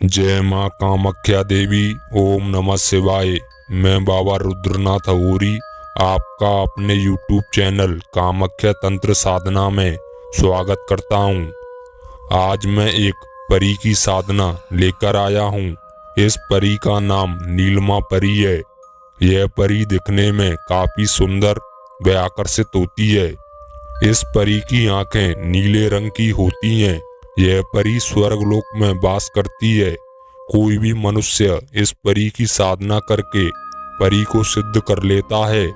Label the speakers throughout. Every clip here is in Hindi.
Speaker 1: जय माँ कामाख्या देवी। ओम नमः शिवाय। मैं बाबा रुद्रनाथ अघोरी आपका अपने YouTube चैनल कामाख्या तंत्र साधना में स्वागत करता हूँ। आज मैं एक परी की साधना लेकर आया हूँ। इस परी का नाम नीलिमा परी है। यह परी दिखने में काफी सुंदर व आकर्षित होती है। इस परी की आंखें नीले रंग की होती हैं। यह परी स्वर्गलोक में वास करती है। कोई भी मनुष्य इस परी की साधना करके परी को सिद्ध कर लेता है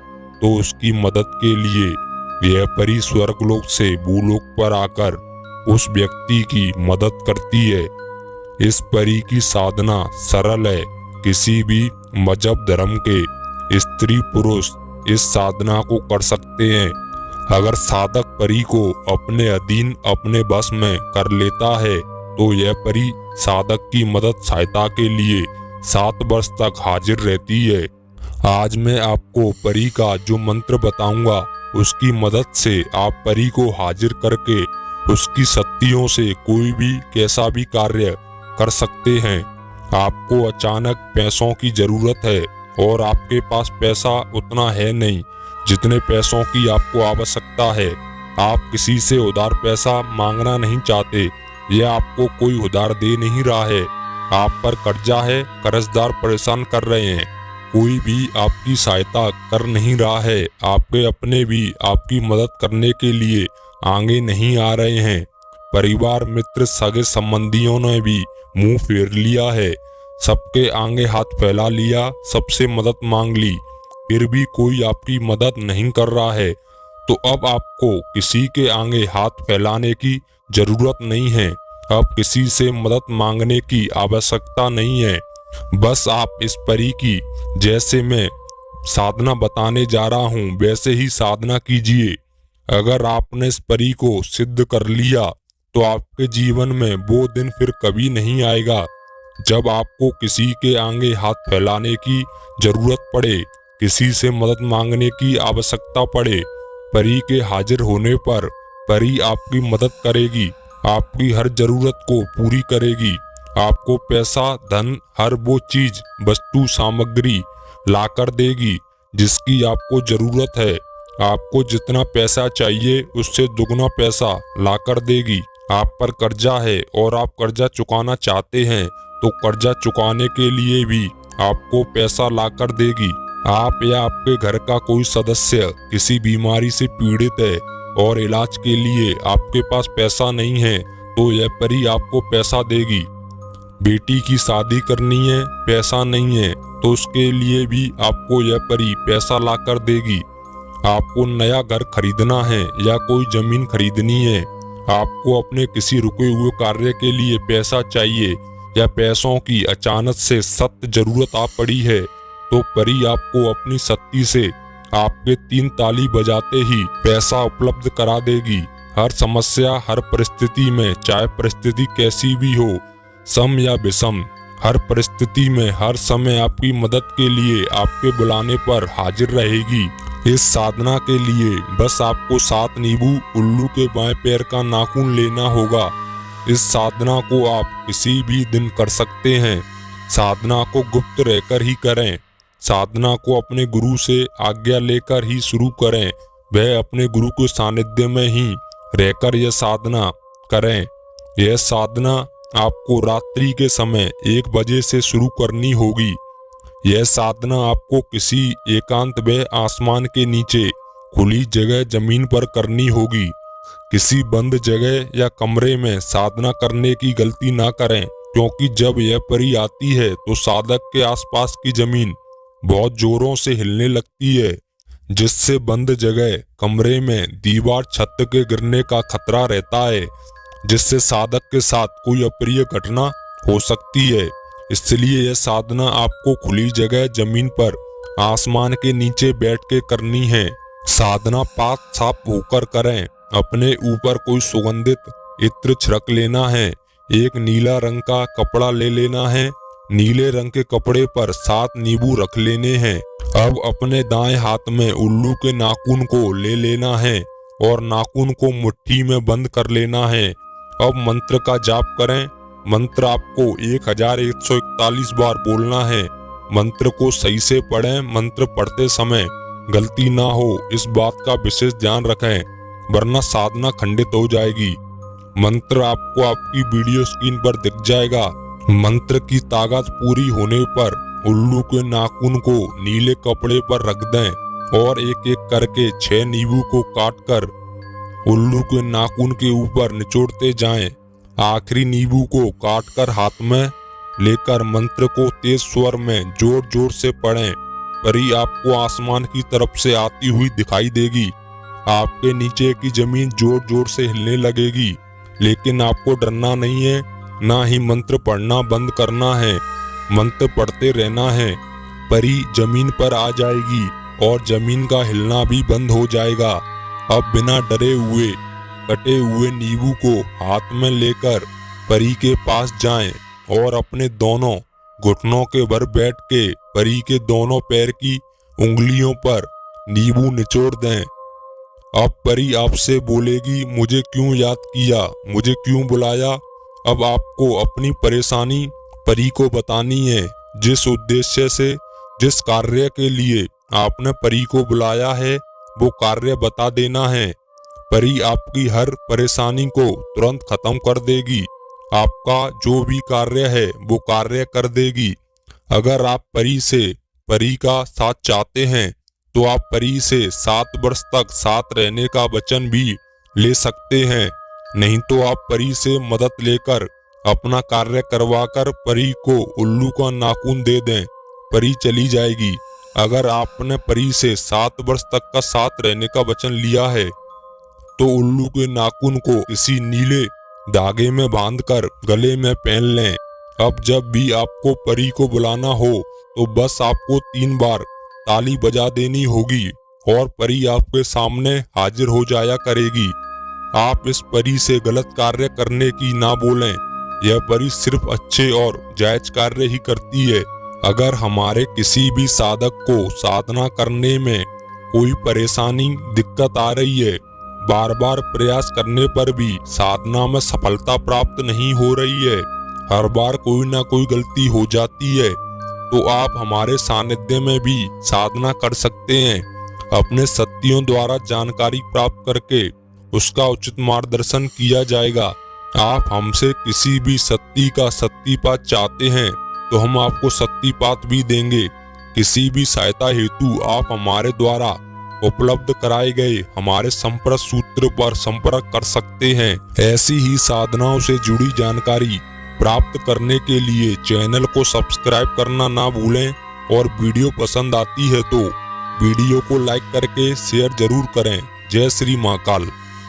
Speaker 1: तो उसकी मदद के लिए यह परी स्वर्गलोक से भूलोक पर आकर उस व्यक्ति की मदद करती है। इस परी की साधना सरल है। किसी भी मजहब धर्म के स्त्री पुरुष इस साधना को कर सकते हैं। अगर साधक परी को अपने अधीन अपने बस में कर लेता है तो यह परी साधक की मदद सहायता के लिए 7 वर्ष तक हाजिर रहती है। आज मैं आपको परी का जो मंत्र बताऊंगा उसकी मदद से आप परी को हाजिर करके उसकी शक्तियों से कोई भी कैसा भी कार्य कर सकते हैं। आपको अचानक पैसों की जरूरत है और आपके पास पैसा उतना है नहीं जितने पैसों की आपको आवश्यकता है। आप किसी से उधार पैसा मांगना नहीं चाहते या आपको कोई उधार दे नहीं रहा है। आप पर कर्जा है, कर्जदार परेशान कर रहे हैं, कोई भी आपकी सहायता कर नहीं रहा है। आपके अपने भी आपकी मदद करने के लिए आगे नहीं आ रहे हैं। परिवार मित्र सगे संबंधियों ने भी मुंह फेर लिया है। सबके आगे हाथ फैला लिया, सबसे मदद मांग ली, फिर भी कोई आपकी मदद नहीं कर रहा है। तो अब आपको किसी के आगे हाथ फैलाने की जरूरत नहीं है। अब किसी से मदद मांगने की आवश्यकता नहीं है। बस आप इस परी की जैसे मैं साधना बताने जा रहा हूँ वैसे ही साधना कीजिए। अगर आपने इस परी को सिद्ध कर लिया तो आपके जीवन में वो दिन फिर कभी नहीं आएगा जब आपको किसी के आगे हाथ फैलाने की जरूरत पड़े, किसी से मदद मांगने की आवश्यकता पड़े। परी के हाजिर होने पर परी आपकी मदद करेगी, आपकी हर जरूरत को पूरी करेगी। आपको पैसा धन हर वो चीज वस्तु सामग्री लाकर देगी जिसकी आपको जरूरत है। आपको जितना पैसा चाहिए उससे दुगना पैसा लाकर देगी। आप पर कर्जा है और आप कर्जा चुकाना चाहते हैं तो कर्जा चुकाने के लिए भी आपको पैसा लाकर देगी। आप या आपके घर का कोई सदस्य किसी बीमारी से पीड़ित है और इलाज के लिए आपके पास पैसा नहीं है तो यह परी आपको पैसा देगी। बेटी की शादी करनी है, पैसा नहीं है तो उसके लिए भी आपको यह परी पैसा लाकर देगी। आपको नया घर खरीदना है या कोई जमीन खरीदनी है, आपको अपने किसी रुके हुए कार्य के लिए पैसा चाहिए या पैसों की अचानक से सख्त जरूरत आ पड़ी है तो परी आपको अपनी शक्ति से आपके 3 ताली बजाते ही पैसा उपलब्ध करा देगी। हर समस्या हर परिस्थिति में, चाहे परिस्थिति कैसी भी हो, सम या विषम, हर परिस्थिति में हर समय आपकी मदद के लिए आपके बुलाने पर हाजिर रहेगी। इस साधना के लिए बस आपको 7 नींबू उल्लू के बाएं पैर का नाखून लेना होगा। इस साधना को आप किसी भी दिन कर सकते हैं। साधना को गुप्त रहकर ही करें। साधना को अपने गुरु से आज्ञा लेकर ही शुरू करें। वह अपने गुरु के सानिध्य में ही रहकर यह साधना करें। यह साधना आपको रात्रि के समय 1 बजे से शुरू करनी होगी। यह साधना आपको किसी एकांत व आसमान के नीचे खुली जगह जमीन पर करनी होगी। किसी बंद जगह या कमरे में साधना करने की गलती ना करें, क्योंकि जब यह परी आती है तो साधक के आसपास की जमीन बहुत जोरों से हिलने लगती है, जिससे बंद जगह कमरे में दीवार छत के गिरने का खतरा रहता है, जिससे साधक के साथ कोई अप्रिय घटना हो सकती है। इसलिए यह साधना आपको खुली जगह जमीन पर आसमान के नीचे बैठ के करनी है। साधना पाक साफ होकर करें। अपने ऊपर कोई सुगंधित इत्र छिड़क लेना है। एक नीला रंग का कपड़ा ले लेना है। नीले रंग के कपड़े पर 7 नींबू रख लेने हैं। अब अपने दाएं हाथ में उल्लू के नाखून को ले लेना है और नाखून को मुट्ठी में बंद कर लेना है। अब मंत्र का जाप करें। मंत्र आपको 1141 बार बोलना है। मंत्र को सही से पढ़ें। मंत्र पढ़ते समय गलती ना हो इस बात का विशेष ध्यान रखें, वरना साधना खंडित हो जाएगी। मंत्र आपको आपकी वीडियो स्क्रीन पर दिख जाएगा। मंत्र की ताकत पूरी होने पर उल्लू के नाखून को नीले कपड़े पर रख दें और एक एक करके 6 नींबू को काटकर उल्लू के नाखून के ऊपर निचोड़ते जाएं। आखिरी नींबू को काटकर हाथ में लेकर मंत्र को तेज स्वर में जोर जोर से पढ़ें। परी आपको आसमान की तरफ से आती हुई दिखाई देगी। आपके नीचे की जमीन जोर जोर से हिलने लगेगी, लेकिन आपको डरना नहीं है, ना ही मंत्र पढ़ना बंद करना है। मंत्र पढ़ते रहना है। परी जमीन पर आ जाएगी और जमीन का हिलना भी बंद हो जाएगा। अब बिना डरे हुए कटे हुए नींबू को हाथ में लेकर परी के पास जाएं और अपने दोनों घुटनों के भर बैठ के परी के दोनों पैर की उंगलियों पर नींबू निचोड़ दें। अब परी आपसे बोलेगी, मुझे क्यों याद किया, मुझे क्यों बुलाया। अब आपको अपनी परेशानी परी को बतानी है। जिस उद्देश्य से, जिस कार्य के लिए आपने परी को बुलाया है, वो कार्य बता देना है। परी आपकी हर परेशानी को तुरंत खत्म कर देगी। आपका जो भी कार्य है वो कार्य कर देगी। अगर आप परी का साथ चाहते हैं तो आप परी से 7 वर्ष तक साथ रहने का वचन भी ले सकते हैं। नहीं तो आप परी से मदद लेकर अपना कार्य करवाकर परी को उल्लू का नाखून दे दें, परी चली जाएगी। अगर आपने परी से 7 वर्ष तक का साथ रहने का वचन लिया है तो उल्लू के नाखून को किसी नीले धागे में बांधकर गले में पहन लें। अब जब भी आपको परी को बुलाना हो तो बस आपको 3 बार ताली बजा देनी होगी और परी आपके सामने हाजिर हो जाया करेगी। आप इस परी से गलत कार्य करने की ना बोलें। यह परी सिर्फ अच्छे और जायज कार्य ही करती है। अगर हमारे किसी भी साधक को साधना करने में कोई परेशानी, दिक्कत आ रही है, बार बार प्रयास करने पर भी साधना में सफलता प्राप्त नहीं हो रही है, हर बार कोई ना कोई गलती हो जाती है, तो आप हमारे सानिध्य में भी साधना कर सकते हैं। अपने सत्यों द्वारा जानकारी प्राप्त करके उसका उचित मार्गदर्शन किया जाएगा। आप हमसे किसी भी सत्य का शक्तिपात चाहते हैं तो हम आपको शक्तिपात भी देंगे। किसी भी सहायता हेतु आप हमारे द्वारा उपलब्ध कराए गए हमारे संपर्क सूत्र पर संपर्क कर सकते हैं। ऐसी ही साधनाओं से जुड़ी जानकारी प्राप्त करने के लिए चैनल को सब्सक्राइब करना ना भूलें और वीडियो पसंद आती है तो वीडियो को लाइक करके शेयर जरूर करें। जय श्री महाकाल।